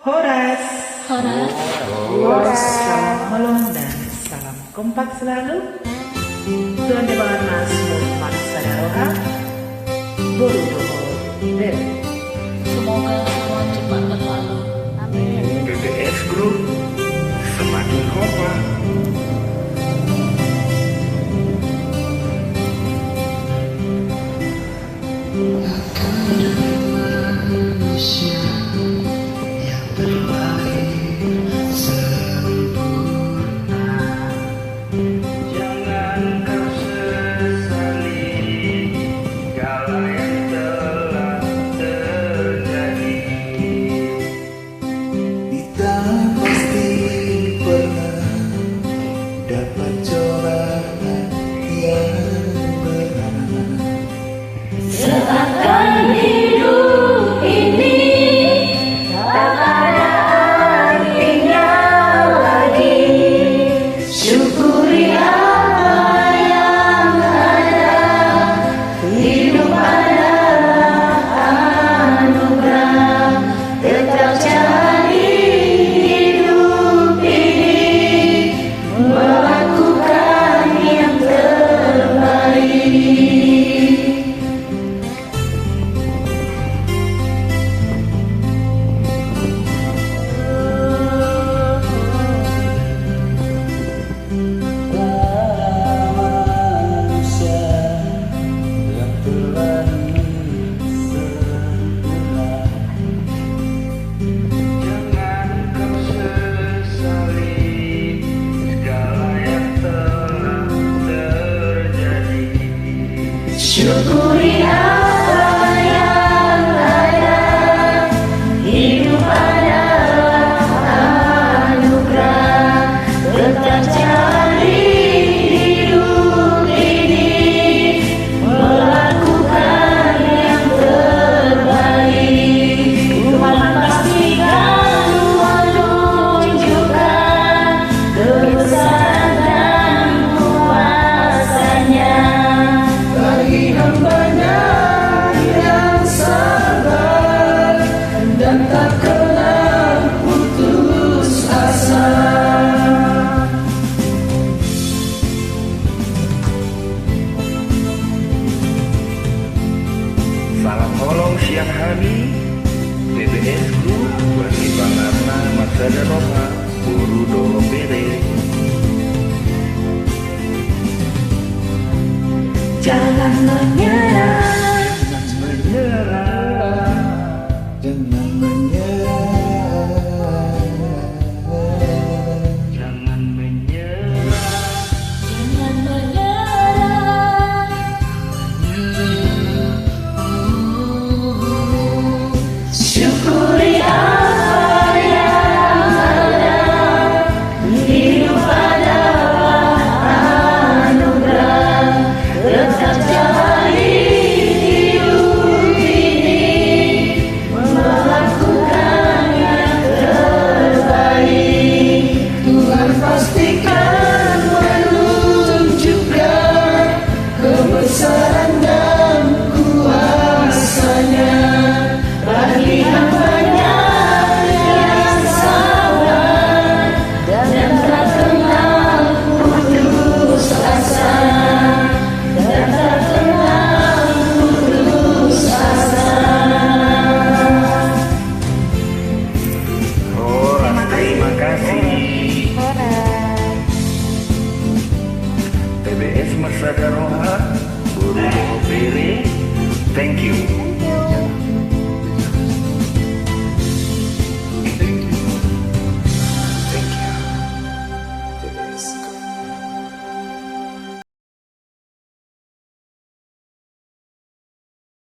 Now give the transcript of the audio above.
Horas. Horas. Salam holong dan salam kompak selalu. Tuhan Dewan Mas Maksa Daroha Boru Doho Bel. Semoga semua cepat berlalu. Amin. BBS Group semakin kompak. Manusia yang terlahir sempurna. Jangan kau sesali segala yang telah terjadi. Kita pasti pernah dapat cobaan yang berat. Seakan hidup ini tak ada artinya lagi. Syukuri apa yang ada. Hidup adalah anugerah. Tetap jalani hidup ini, melakukan yang terbaik. Manusia yang terlahir sempurna. Jangan kau sesali segala yang telah terjadi. Syukuri apa yang ada. Hidup adalah anugerah. Tetap jalani hidup ini, melakukan yang terbaik. Tuhan pastikan menunjukkan kebesaran dan kuasa-Nya bagi hamba-Nya yang sabar dan tak kenal putus asa. Salam holong siang hari BBS Group Pertimbangan Maksa Daroha Boru Doho Bere. Jangan menyerah.